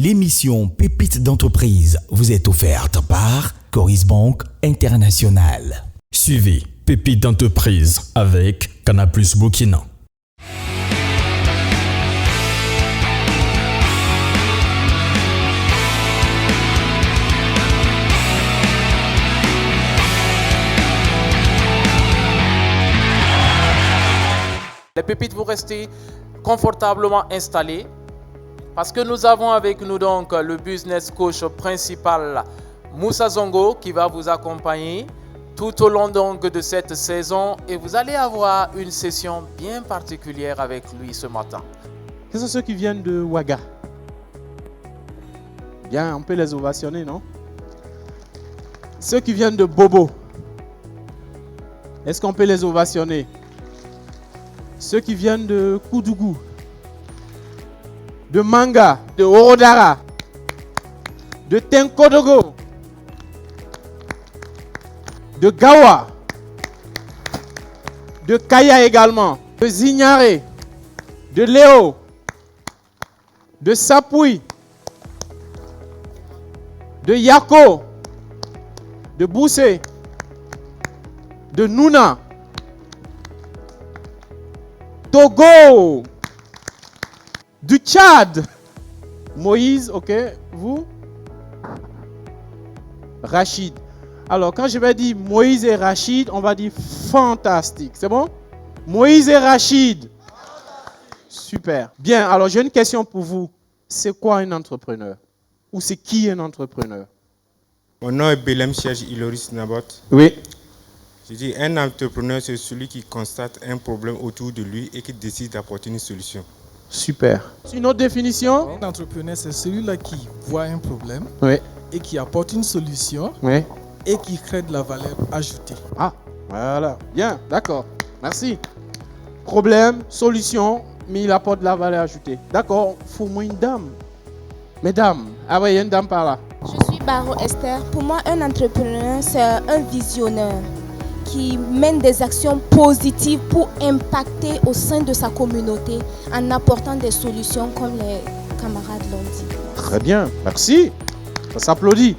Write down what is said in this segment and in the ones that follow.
L'émission Pépites d'entreprise vous est offerte par Coris Bank International. Suivez Pépites d'entreprise avec Canal+ Burkina. Les pépites vont rester confortablement installées parce que nous avons avec nous donc le business coach principal Moussa Zongo qui va vous accompagner tout au long donc de cette saison et vous allez avoir une session bien particulière avec lui ce matin. Quels sont ceux qui viennent de Ouaga? Bien, on peut les ovationner, non? Ceux qui viennent de Bobo, est-ce qu'on peut les ovationner? Ceux qui viennent de Koudougou, de Manga, de Orodara, de Tenkodogo, de Gawa, de Kaya également, de Zignare, de Léo, de Sapoui, de Yako, de Boussé, de Nouna, Togo, du Tchad, Moïse, ok, vous? Rachid. Alors, quand je vais dire Moïse et Rachid, on va dire fantastique. C'est bon? Moïse et Rachid. Super. Bien, alors j'ai une question pour vous. C'est quoi un entrepreneur? Ou c'est qui un entrepreneur? Mon nom est Belem Serge Iloris Nabot. Oui. Je dis un entrepreneur, c'est celui qui constate un problème autour de lui et qui décide d'apporter une solution. Super. Une autre définition? Un entrepreneur, c'est celui-là qui voit un problème Oui. et qui apporte une solution Oui. et qui crée de la valeur ajoutée. Ah, voilà. Bien, d'accord. Merci. Problème, solution, mais il apporte de la valeur ajoutée. D'accord, faut moins une dame. Mesdames, ah ouais, il y a une dame par là. Je suis Baro Esther. Pour moi, un entrepreneur, c'est un visionnaire qui mène des actions positives pour impacter au sein de sa communauté en apportant des solutions comme les camarades l'ont dit. Très bien, merci. Ça s'applaudit.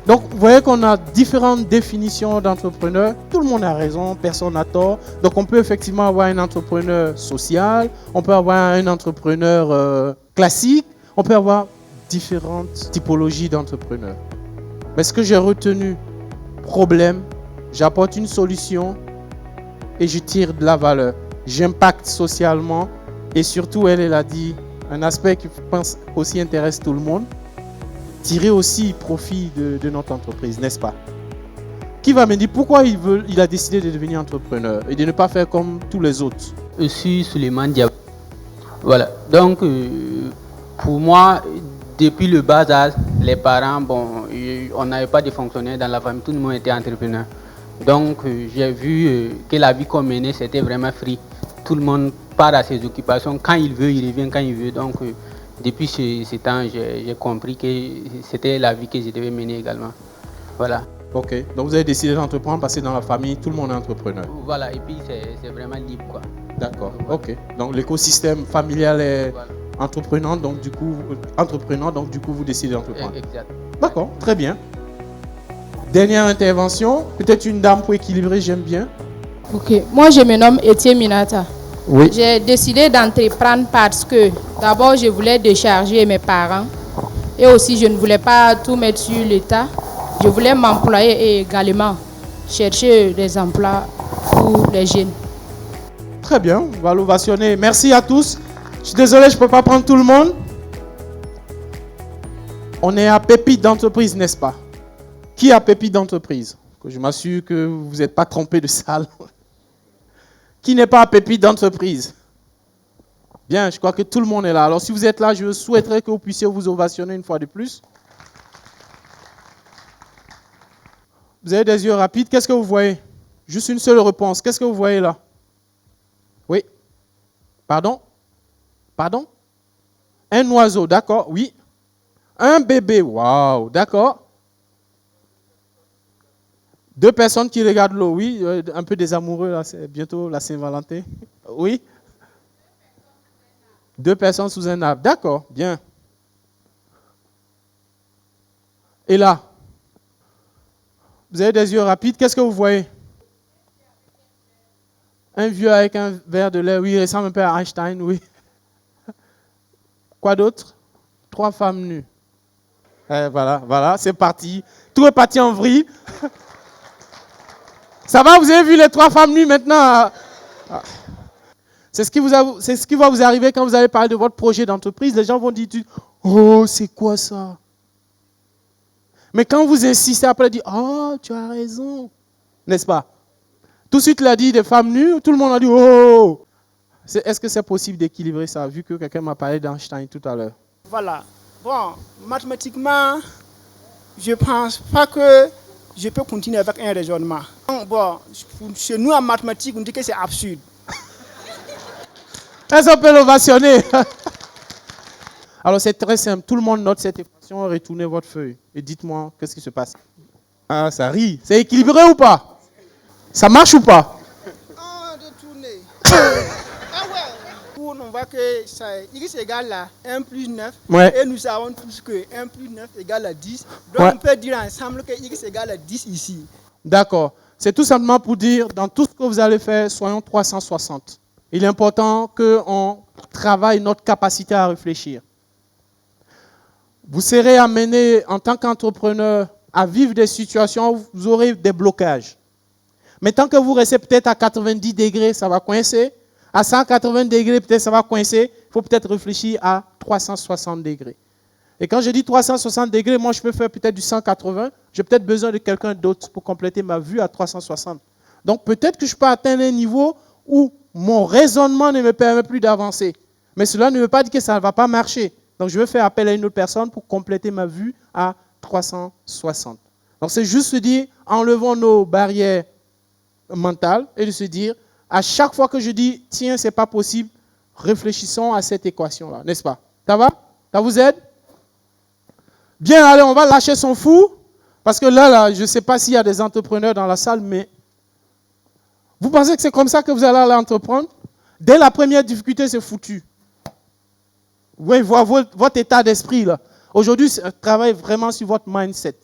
Donc, vous voyez qu'on a différentes définitions d'entrepreneur. Tout le monde a raison, personne n'a tort. Donc, on peut effectivement avoir un entrepreneur social, on peut avoir un entrepreneur classique, on peut avoir différentes typologies d'entrepreneurs. Mais ce que j'ai retenu, problème, j'apporte une solution et je tire de la valeur. J'impacte socialement et surtout, elle a dit un aspect qui, je pense, aussi intéresse tout le monde. Tirer aussi profit de notre entreprise, n'est-ce pas? Qui va me dire pourquoi il a décidé de devenir entrepreneur et de ne pas faire comme tous les autres? Je suis Suleiman Diab. Voilà. Donc, pour moi, depuis le bas âge, les parents, on n'avait pas de fonctionnaires dans la famille, tout le monde était entrepreneur. Donc, j'ai vu que la vie qu'on menait, c'était vraiment free. Tout le monde part à ses occupations. Quand il veut, il revient quand il veut. Donc, depuis ce temps, j'ai compris que c'était la vie que je devais mener également. Voilà. Ok. Donc, vous avez décidé d'entreprendre parce que dans la famille, tout le monde est entrepreneur. Voilà. Et puis, c'est vraiment libre, quoi. D'accord. Voilà. Ok. Donc, l'écosystème familial est entreprenant. Donc, du coup, vous décidez d'entreprendre. Exact. D'accord. Très bien. Dernière intervention. Peut-être une dame pour équilibrer, j'aime bien. Ok. Moi, je me nomme Etienne Minata. Oui. J'ai décidé d'entreprendre parce que d'abord, je voulais décharger mes parents et aussi je ne voulais pas tout mettre sur l'État. Je voulais m'employer et également chercher des emplois pour les jeunes. Très bien, on va l'ovationner. Merci à tous. Je suis désolé, je ne peux pas prendre tout le monde. On est à Pépites d'entreprise, n'est-ce pas? Qui a Pépites d'entreprise? Que je m'assure que vous n'êtes pas trompé de salle. Qui n'est pas à Pépites d'entreprise? Bien, je crois que tout le monde est là. Alors si vous êtes là, je souhaiterais que vous puissiez vous ovationner une fois de plus. Vous avez des yeux rapides. Qu'est-ce que vous voyez? Juste une seule réponse. Qu'est-ce que vous voyez là? Oui. Pardon? Pardon? Un oiseau, d'accord, oui. Un bébé, waouh, d'accord. Deux personnes qui regardent l'eau, oui. Un peu des amoureux, là, c'est bientôt la Saint-Valentin. Oui. Deux personnes sous un arbre, d'accord, bien. Et là, vous avez des yeux rapides, qu'est-ce que vous voyez? Un vieux avec un verre de lait, oui, il ressemble un peu à Einstein, oui. Quoi d'autre? 3 femmes nues. Voilà, c'est parti. Tout est parti en vrille. Ça va, vous avez vu les 3 femmes nues maintenant? C'est ce qui va vous arriver quand vous allez parler de votre projet d'entreprise. Les gens vont dire, oh, c'est quoi ça? Mais quand vous insistez après, dire, oh, tu as raison. N'est-ce pas? Tout de suite, il a dit des femmes nues, tout le monde a dit, oh. Est-ce que c'est possible d'équilibrer ça, vu que quelqu'un m'a parlé d'Einstein tout à l'heure? Voilà. Bon, mathématiquement, je ne pense pas que je peux continuer avec un raisonnement. Bon, chez nous en mathématiques, on dit que c'est absurde. Est-ce qu'on peut l'ovationner? Alors c'est très simple, tout le monde note cette équation, retournez votre feuille et dites-moi qu'est-ce qui se passe. Ah, ça rit. C'est équilibré ou pas? Ça marche ou pas? Retournez. On voit que x égale à 1 plus 9, ouais. Et nous savons tous que 1 plus 9 égale à 10. Donc ouais. On peut dire ensemble que x égale à 10 ici. D'accord. C'est tout simplement pour dire, dans tout ce que vous allez faire, soyons 360. Il est important qu'on travaille notre capacité à réfléchir. Vous serez amené, en tant qu'entrepreneur, à vivre des situations où vous aurez des blocages. Mais tant que vous restez peut-être à 90 degrés, ça va coincer. À 180 degrés, peut-être ça va coincer. Il faut peut-être réfléchir à 360 degrés. Et quand je dis 360 degrés, moi je peux faire peut-être du 180. J'ai peut-être besoin de quelqu'un d'autre pour compléter ma vue à 360. Donc peut-être que je peux atteindre un niveau où mon raisonnement ne me permet plus d'avancer. Mais cela ne veut pas dire que ça ne va pas marcher. Donc je vais faire appel à une autre personne pour compléter ma vue à 360. Donc c'est juste se dire, enlevons nos barrières mentales et de se dire, à chaque fois que je dis, tiens, c'est pas possible, réfléchissons à cette équation-là, n'est-ce pas? Ça va? Ça vous aide? Bien, allez, on va lâcher son fou, parce que là, je ne sais pas s'il y a des entrepreneurs dans la salle, mais vous pensez que c'est comme ça que vous allez entreprendre? Dès la première difficulté, c'est foutu. Oui, voir votre état d'esprit, là. Aujourd'hui, je travaille vraiment sur votre mindset.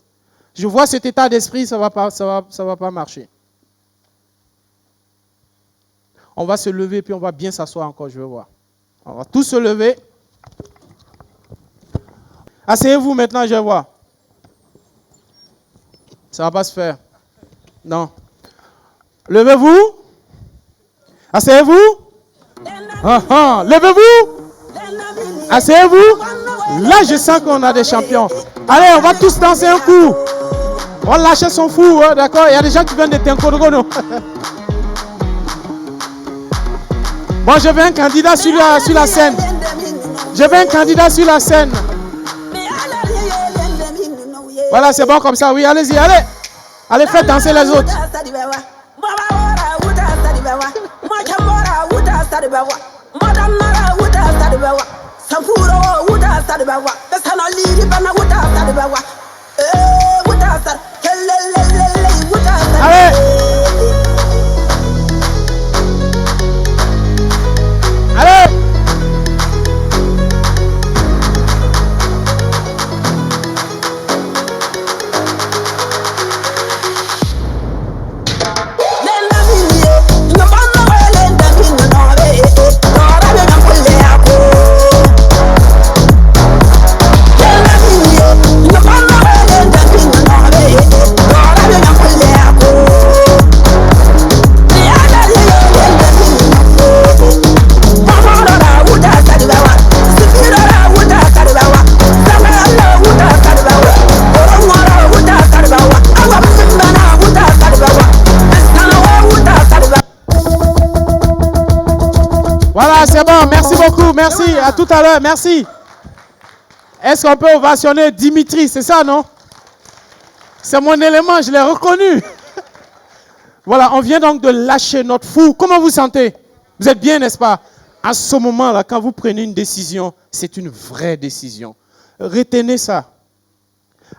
Je vois cet état d'esprit, ça va pas marcher. On va se lever, puis on va bien s'asseoir encore, je vais voir. On va tous se lever. Asseyez-vous maintenant, je vais voir. Ça ne va pas se faire. Non. Levez-vous. Asseyez-vous. Levez-vous. Asseyez-vous. Là, je sens qu'on a des champions. Allez, on va tous danser un coup. On va lâcher son fou, hein, d'accord? Il y a des gens qui viennent de Tenkodrono. Bon, je veux un candidat sur la scène. Je veux un candidat sur la scène. Voilà, c'est bon comme ça. Oui, allez-y, allez. Allez, faites danser les autres. Allez. Allez. Voilà, c'est bon. Merci beaucoup. Merci. À tout à l'heure. Merci. Est-ce qu'on peut ovationner Dimitri? C'est ça, non? C'est mon élément. Je l'ai reconnu. Voilà, on vient donc de lâcher notre fou. Comment vous sentez? Vous êtes bien, n'est-ce pas? À ce moment-là, quand vous prenez une décision, c'est une vraie décision. Retenez ça.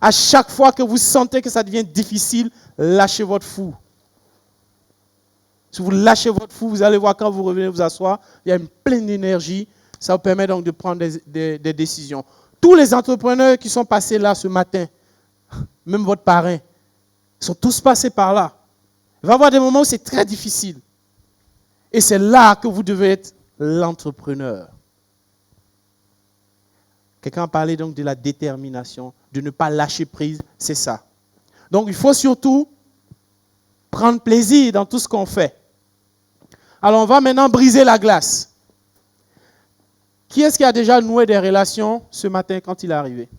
À chaque fois que vous sentez que ça devient difficile, lâchez votre fou. Si vous lâchez votre fou, vous allez voir quand vous revenez vous asseoir, il y a une pleine d'énergie. Ça vous permet donc de prendre des décisions. Tous les entrepreneurs qui sont passés là ce matin, même votre parrain. Ils sont tous passés par là. Il va y avoir des moments où c'est très difficile. Et c'est là que vous devez être l'entrepreneur. Quelqu'un a parlé donc de la détermination, de ne pas lâcher prise, c'est ça. Donc il faut surtout prendre plaisir dans tout ce qu'on fait. Alors on va maintenant briser la glace. Qui est-ce qui a déjà noué des relations ce matin quand il est arrivé?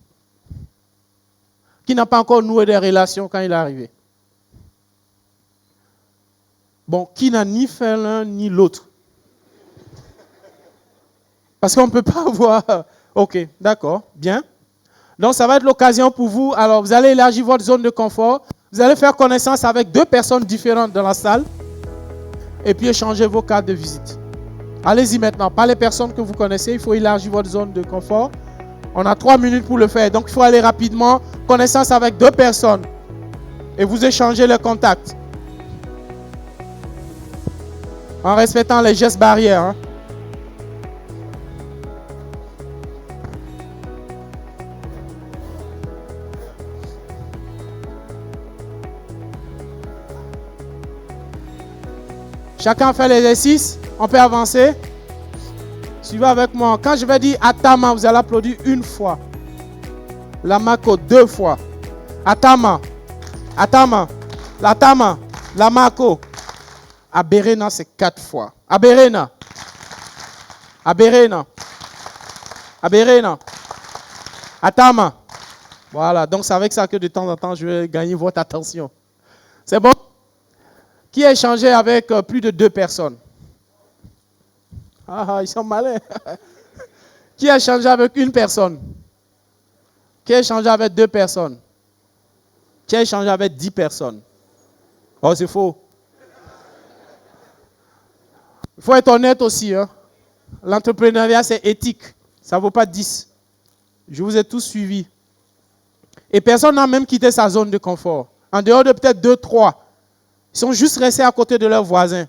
Qui n'a pas encore noué des relations quand il est arrivé? Bon, qui n'a ni fait l'un ni l'autre? Parce qu'on ne peut pas avoir... Ok, d'accord, bien. Donc ça va être l'occasion pour vous. Alors vous allez élargir votre zone de confort. Vous allez faire connaissance avec 2 personnes différentes dans la salle. Et puis échanger vos cartes de visite. Allez-y maintenant, pas les personnes que vous connaissez. Il faut élargir votre zone de confort. On a 3 minutes pour le faire. Donc il faut aller rapidement. Connaissance avec 2 personnes. Et vous échangez les contacts. En respectant les gestes barrières. Hein. Chacun fait l'exercice. On peut avancer. Suivez avec moi. Quand je vais dire Atama, vous allez applaudir 1 fois. Lamako 2 fois. Atama. Atama. Latama. Lamako. Aberena, c'est 4 fois. Aberena. Aberena. Aberena. Atama. Voilà. Donc c'est avec ça que de temps en temps, je vais gagner votre attention. C'est bon? Qui a échangé avec plus de 2 personnes? Ah, ils sont malins. Qui a échangé avec 1 personne? Qui a échangé avec 2 personnes? Qui a échangé avec 10 personnes? Oh, c'est faux. Il faut être honnête aussi. Hein. L'entrepreneuriat, c'est éthique. Ça ne vaut pas 10. Je vous ai tous suivis. Et personne n'a même quitté sa zone de confort. En dehors de peut-être 2, 3. Ils sont juste restés à côté de leurs voisins.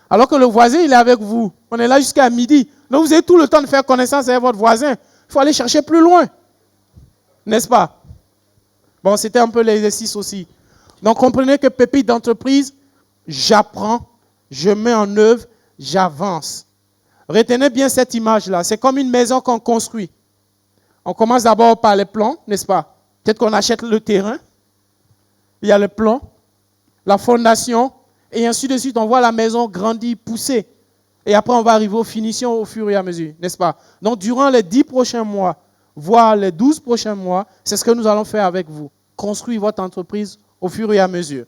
Alors que le voisin, il est avec vous. On est là jusqu'à midi. Donc vous avez tout le temps de faire connaissance avec votre voisin. Il faut aller chercher plus loin. N'est-ce pas? Bon, c'était un peu l'exercice aussi. Donc comprenez que pépite d'entreprise, j'apprends, je mets en œuvre, j'avance. Retenez bien cette image-là. C'est comme une maison qu'on construit. On commence d'abord par les plans, n'est-ce pas? Peut-être qu'on achète le terrain. Il y a le plan, la fondation, et ainsi de suite. On voit la maison grandir, pousser. Et après, on va arriver aux finitions au fur et à mesure, n'est-ce pas? Donc, durant les 10 prochains mois, voire les 12 prochains mois, c'est ce que nous allons faire avec vous. Construire votre entreprise au fur et à mesure.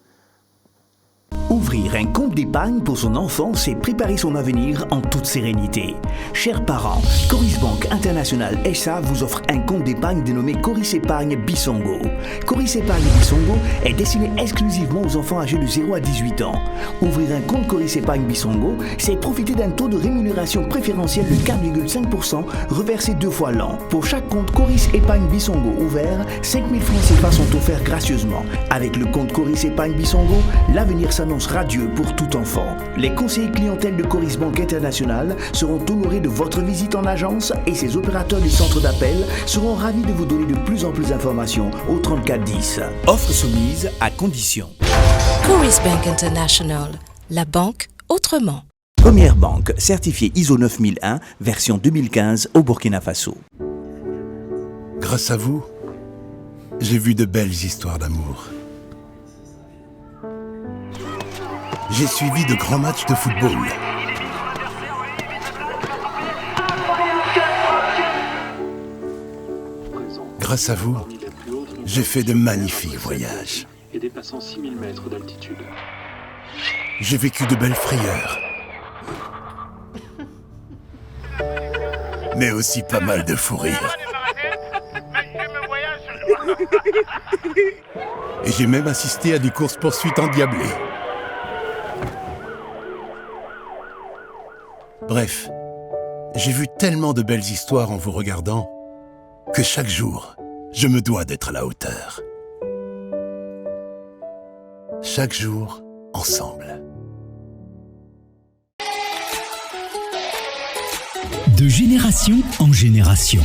Ouvrir un compte d'épargne pour son enfant, c'est préparer son avenir en toute sérénité. Chers parents, Coris Bank International SA vous offre un compte d'épargne dénommé Coris Épargne Bisongo. Coris Épargne Bisongo est destiné exclusivement aux enfants âgés de 0 à 18 ans. Ouvrir un compte Coris Épargne Bisongo, c'est profiter d'un taux de rémunération préférentiel de 4,5% reversé 2 fois l'an. Pour chaque compte Coris Épargne Bisongo ouvert, 5 000 francs CFA sont offerts gracieusement. Avec le compte Coris Épargne Bisongo, l'avenir s'annonce radieux pour tout enfant. Les conseillers clientèle de Coris Bank International seront honorés de votre visite en agence et ses opérateurs du centre d'appel seront ravis de vous donner de plus en plus d'informations au 3410. Offre soumise à condition. Coris Bank International, la banque autrement. Première banque certifiée ISO 9001, version 2015 au Burkina Faso. Grâce à vous, j'ai vu de belles histoires d'amour. J'ai suivi de grands matchs de football. Grâce à vous, j'ai fait de magnifiques voyages. Et dépassant 6000 mètres d'altitude. J'ai vécu de belles frayeurs. Mais aussi pas mal de fous rires. Et j'ai même assisté à des courses-poursuites endiablées. Bref, j'ai vu tellement de belles histoires en vous regardant que chaque jour, je me dois d'être à la hauteur. Chaque jour, ensemble. De génération en génération.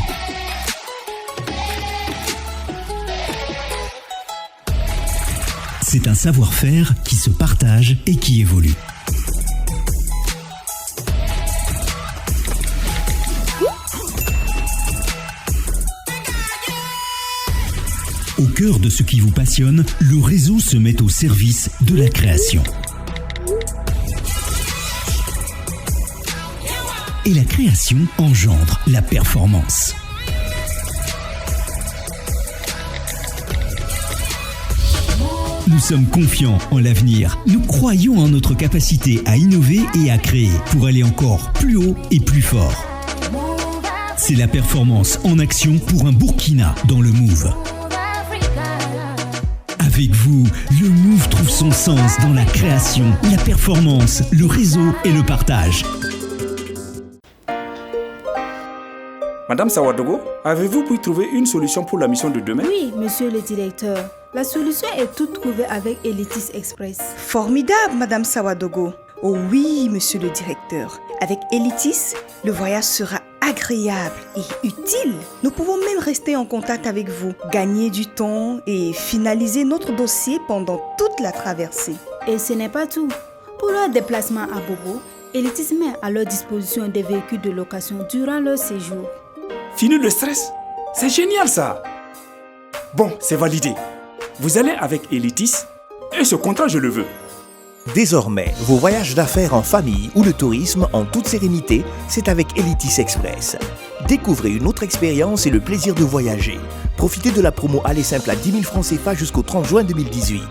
c'est un savoir-faire qui se partage et qui évolue. Au cœur de ce qui vous passionne, le réseau se met au service de la création. Et la création engendre la performance. Nous sommes confiants en l'avenir. Nous croyons en notre capacité à innover et à créer pour aller encore plus haut et plus fort. C'est la performance en action pour un Burkina dans le Move. Avec vous, le Move trouve son sens dans la création, la performance, le réseau et le partage. Madame Sawadogo, avez-vous pu trouver une solution pour la mission de demain? Oui, monsieur le directeur. La solution est toute trouvée avec Elitis Express. Formidable, Madame Sawadogo. Oh oui, monsieur le directeur. Avec Elitis, le voyage sera agréable et utile. Nous pouvons même rester en contact avec vous, gagner du temps et finaliser notre dossier pendant toute la traversée. Et ce n'est pas tout. Pour leur déplacement à Bobo, Elitis met à leur disposition des véhicules de location durant leur séjour. Fini le stress. C'est génial ça. Bon, c'est validé. Vous allez avec Elitis et ce contrat, je le veux. Désormais, vos voyages d'affaires en famille ou le tourisme en toute sérénité, c'est avec Elitis Express. Découvrez une autre expérience et le plaisir de voyager. Profitez de la promo aller simple à 10 000 francs CFA jusqu'au 30 juin 2018.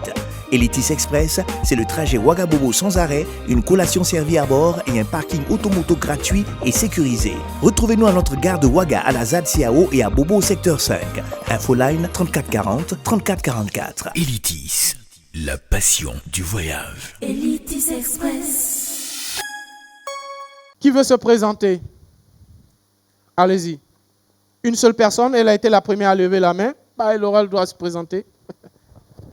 Elitis Express, c'est le trajet Ouagabobo sans arrêt, une collation servie à bord et un parking automoto gratuit et sécurisé. Retrouvez-nous à notre gare de Ouaga à la ZAD CAO et à Bobo au secteur 5. Infoline 3440 3444. Elitis, la passion du voyage. Elitis Express. Qui veut se présenter? Allez-y. Une seule personne, elle a été la première à lever la main. Elle aura le droit de se présenter.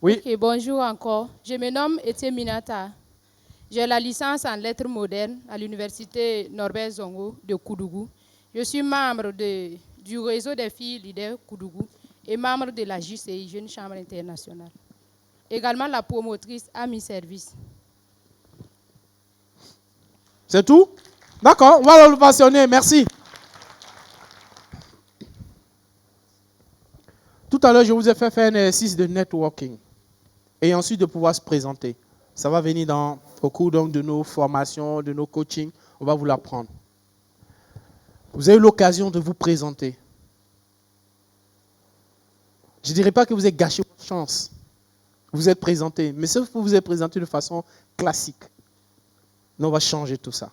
Oui. Okay, bonjour encore. Je me nomme Etienne Minata. J'ai la licence en lettres modernes à l'université Norbert Zongo de Koudougou. Je suis membre du réseau des filles leaders Koudougou et membre de la JCI, Jeune Chambre Internationale. Également la promotrice à mi service. C'est tout? D'accord, on va le passionner. Merci. Tout à l'heure, je vous ai fait faire un exercice de networking et ensuite de pouvoir se présenter. Ça va venir au cours donc, de nos formations, de nos coachings. On va vous l'apprendre. Vous avez eu l'occasion de vous présenter. Je ne dirais pas que vous avez gâché votre chance. Vous êtes présenté, mais sauf que vous êtes présenté de façon classique. Nous, on va changer tout ça.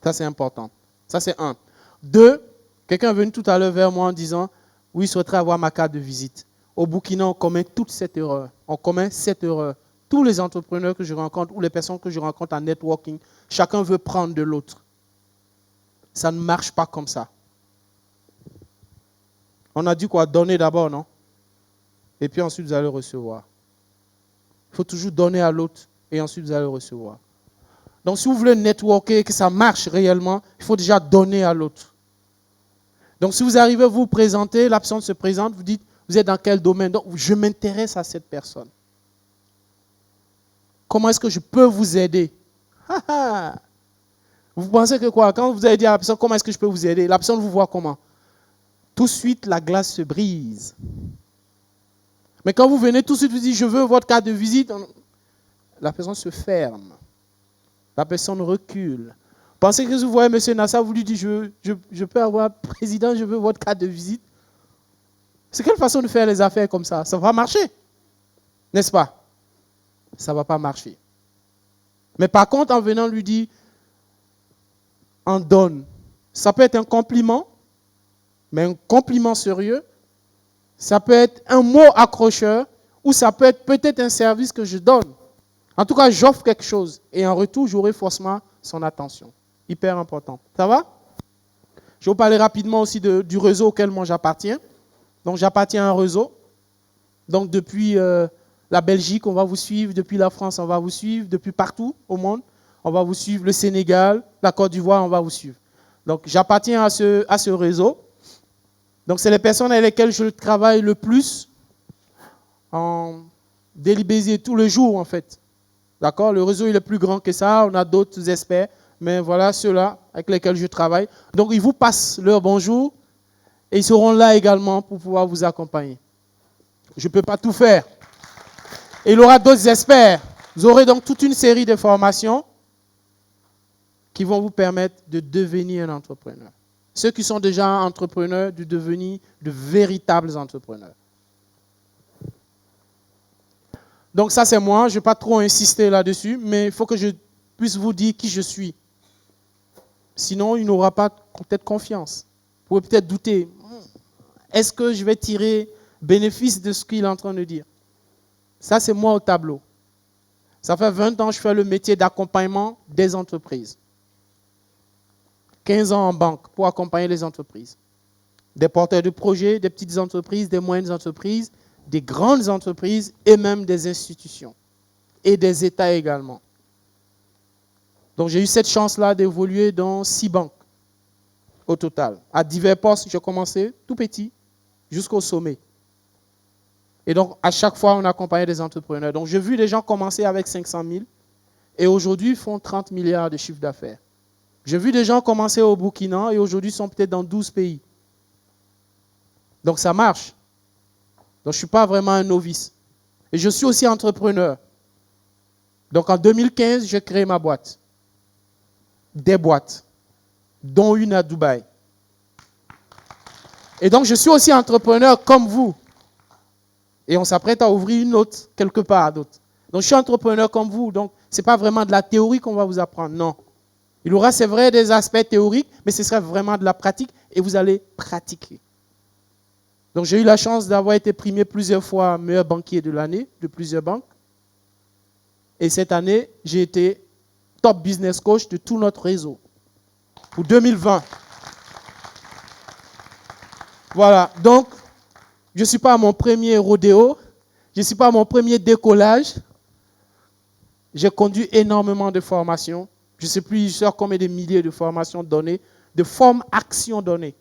Ça, c'est important. Ça, c'est un. Deux, quelqu'un est venu tout à l'heure vers moi en disant « Oui, je souhaiterais avoir ma carte de visite ». Au Burkina, on commet toute cette erreur. On commet cette erreur. Tous les entrepreneurs que je rencontre ou les personnes que je rencontre en networking, chacun veut prendre de l'autre. Ça ne marche pas comme ça. On a dit quoi? Donner d'abord, non? Et puis ensuite, vous allez recevoir. Il faut toujours donner à l'autre et ensuite, vous allez recevoir. Donc, si vous voulez networker et que ça marche réellement, il faut déjà donner à l'autre. Donc, si vous arrivez à vous présenter, la personne se présente, vous dites, vous êtes dans quel domaine? Donc, je m'intéresse à cette personne. Comment est-ce que je peux vous aider? Vous pensez que quoi? Quand vous avez dit à la personne, comment est-ce que je peux vous aider? La personne vous voit comment? Tout de suite, la glace se brise. Mais quand vous venez, tout de suite, vous dites, je veux votre carte de visite, la personne se ferme. La personne recule. Pensez que vous voyez M. Nassa, vous lui dites, je peux avoir, président, je veux votre carte de visite. C'est quelle façon de faire les affaires comme ça? Ça va marcher, n'est-ce pas? Ça ne va pas marcher. Mais par contre, en venant lui dire, on donne. Ça peut être un compliment, mais un compliment sérieux. Ça peut être un mot accrocheur, ou ça peut être peut-être un service que je donne. En tout cas, j'offre quelque chose. Et en retour, j'aurai forcément son attention. Hyper important. Ça va? Je vais vous parler rapidement aussi du réseau auquel moi j'appartiens. Donc, j'appartiens à un réseau. Donc, depuis la Belgique, on va vous suivre. Depuis la France, on va vous suivre. Depuis partout au monde, on va vous suivre. Le Sénégal, la Côte d'Ivoire, on va vous suivre. Donc, j'appartiens à ce réseau. Donc, c'est les personnes avec lesquelles je travaille le plus en Daily Béziers tous les jours en fait. D'accord? Le réseau il est plus grand que ça, on a d'autres experts, mais voilà ceux-là avec lesquels je travaille. Donc ils vous passent leur bonjour et ils seront là également pour pouvoir vous accompagner. Je ne peux pas tout faire. Et il y aura d'autres experts. Vous aurez donc toute une série de formations qui vont vous permettre de devenir un entrepreneur. Ceux qui sont déjà entrepreneurs, de devenir de véritables entrepreneurs. Donc ça c'est moi, je ne vais pas trop insister là-dessus, mais il faut que je puisse vous dire qui je suis. Sinon, il n'aura pas peut-être confiance. Vous pouvez peut-être douter. Est-ce que je vais tirer bénéfice de ce qu'il est en train de dire? Ça c'est moi au tableau. Ça fait 20 ans que je fais le métier d'accompagnement des entreprises. 15 ans en banque pour accompagner les entreprises. Des porteurs de projets, des petites entreprises, des moyennes entreprises, des grandes entreprises et même des institutions. Et des États également. Donc j'ai eu cette chance-là d'évoluer dans 6 banques au total. À divers postes, j'ai commencé tout petit jusqu'au sommet. Et donc à chaque fois, on accompagnait des entrepreneurs. Donc j'ai vu des gens commencer avec 500 000 et aujourd'hui ils font 30 milliards de chiffre d'affaires. J'ai vu des gens commencer au Burkina et aujourd'hui sont peut-être dans 12 pays. Donc ça marche. Donc je ne suis pas vraiment un novice. Et je suis aussi entrepreneur. Donc en 2015, j'ai créé ma boîte. Des boîtes, dont une à Dubaï. Et donc je suis aussi entrepreneur comme vous. Et on s'apprête à ouvrir une autre quelque part d'autre. Donc je suis entrepreneur comme vous. Donc ce n'est pas vraiment de la théorie qu'on va vous apprendre, non. Il y aura, c'est vrai, des aspects théoriques, mais ce sera vraiment de la pratique et vous allez pratiquer. Donc j'ai eu la chance d'avoir été primé plusieurs fois meilleur banquier de l'année de plusieurs banques. Et cette année, j'ai été top business coach de tout notre réseau pour 2020. Voilà, donc je ne suis pas à mon premier rodéo, je ne suis pas à mon premier décollage. J'ai conduit énormément de formations. Je ne sais plus combien de milliers de formations données, de formes-actions données,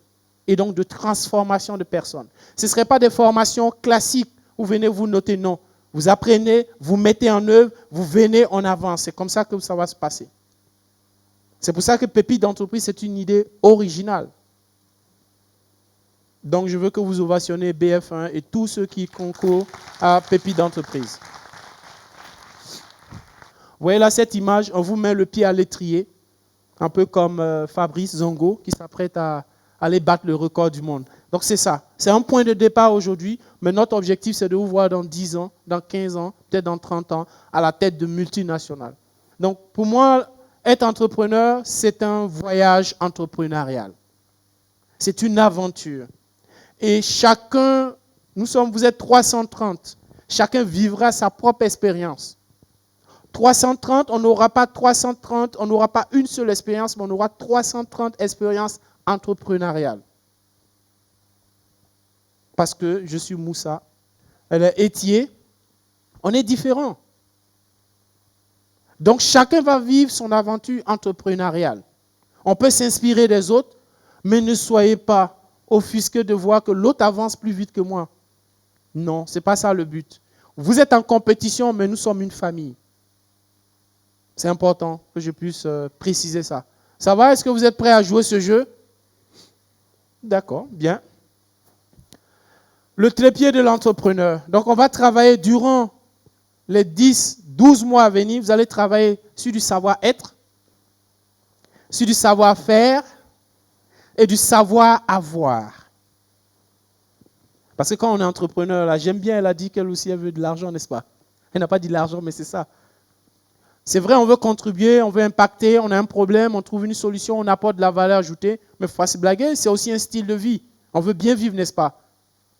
et donc de transformation de personnes. Ce ne seraient pas des formations classiques où venez vous noter, non. Vous apprenez, vous mettez en œuvre, vous venez en avant. C'est comme ça que ça va se passer. C'est pour ça que Pépite d'entreprise, c'est une idée originale. Donc je veux que vous ovationnez BF1 et tous ceux qui concourent à Pépite d'entreprise. Vous voyez là cette image, on vous met le pied à l'étrier, un peu comme Fabrice Zongo qui s'apprête à aller battre le record du monde. Donc c'est ça, c'est un point de départ aujourd'hui, mais notre objectif c'est de vous voir dans 10 ans, dans 15 ans, peut-être dans 30 ans, à la tête de multinationales. Donc pour moi, être entrepreneur, c'est un voyage entrepreneurial. C'est une aventure. Et chacun, vous êtes 330, chacun vivra sa propre expérience. 330, on n'aura pas 330, on n'aura pas une seule expérience, mais on aura 330 expériences entrepreneuriales. Parce que je suis Moussa, elle est Étier, on est différents. Donc chacun va vivre son aventure entrepreneuriale. On peut s'inspirer des autres, mais ne soyez pas offusqués de voir que l'autre avance plus vite que moi. Non, ce n'est pas ça le but. Vous êtes en compétition, mais nous sommes une famille. C'est important que je puisse préciser ça. Ça va? Est-ce que vous êtes prêts à jouer ce jeu? D'accord, bien. Le trépied de l'entrepreneur. Donc, on va travailler durant les 10-12 mois à venir. Vous allez travailler sur du savoir-être, sur du savoir-faire et du savoir-avoir. Parce que quand on est entrepreneur, là, j'aime bien, elle a dit qu'elle aussi elle veut de l'argent, n'est-ce pas? Elle n'a pas dit de l'argent, mais c'est ça. C'est vrai, on veut contribuer, on veut impacter, on a un problème, on trouve une solution, on apporte de la valeur ajoutée. Mais il faut pas se blaguer, c'est aussi un style de vie. On veut bien vivre, n'est-ce pas?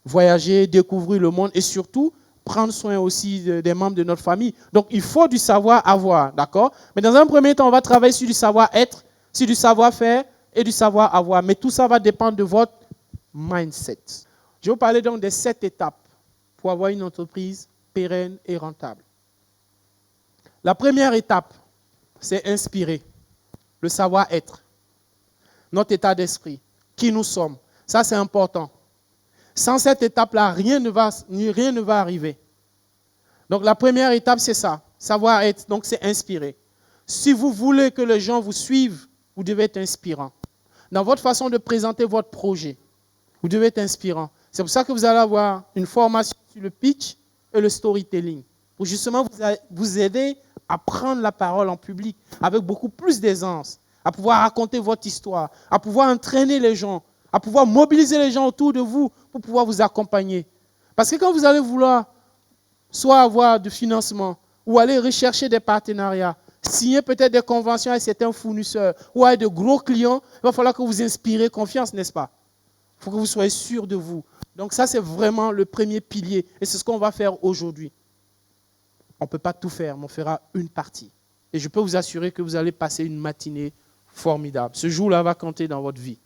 Voyager, découvrir le monde et surtout prendre soin aussi des membres de notre famille. Donc, il faut du savoir-avoir, d'accord? Mais dans un premier temps, on va travailler sur du savoir-être, sur du savoir-faire et du savoir-avoir. Mais tout ça va dépendre de votre mindset. Je vais vous parler donc des 7 étapes pour avoir une entreprise pérenne et rentable. La première étape, c'est inspirer, le savoir-être, notre état d'esprit, qui nous sommes. Ça, c'est important. Sans cette étape-là, rien ne va arriver. Donc la première étape, c'est ça. Savoir être, donc c'est inspirer. Si vous voulez que les gens vous suivent, vous devez être inspirant. Dans votre façon de présenter votre projet, vous devez être inspirant. C'est pour ça que vous allez avoir une formation sur le pitch et le storytelling, pour justement vous aider à prendre la parole en public avec beaucoup plus d'aisance, à pouvoir raconter votre histoire, à pouvoir entraîner les gens, à pouvoir mobiliser les gens autour de vous pour pouvoir vous accompagner. Parce que quand vous allez vouloir soit avoir du financement ou aller rechercher des partenariats, signer peut-être des conventions avec certains fournisseurs ou avec de gros clients, il va falloir que vous inspirez confiance, n'est-ce pas? Il faut que vous soyez sûr de vous. Donc ça, c'est vraiment le premier pilier et c'est ce qu'on va faire aujourd'hui. On ne peut pas tout faire, mais on fera une partie. Et je peux vous assurer que vous allez passer une matinée formidable. Ce jour-là va compter dans votre vie,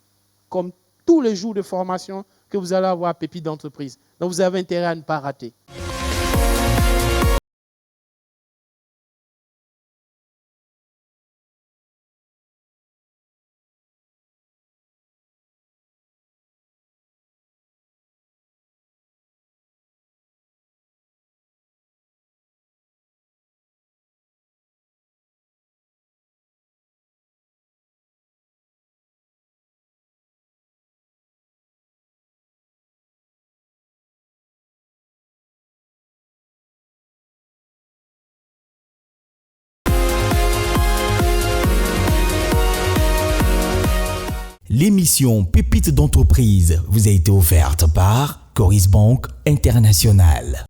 comme tous les jours de formation que vous allez avoir à Pépites d'entreprise. Donc vous avez intérêt à ne pas rater. L'émission Pépites d'entreprise vous a été offerte par Coris Bank International.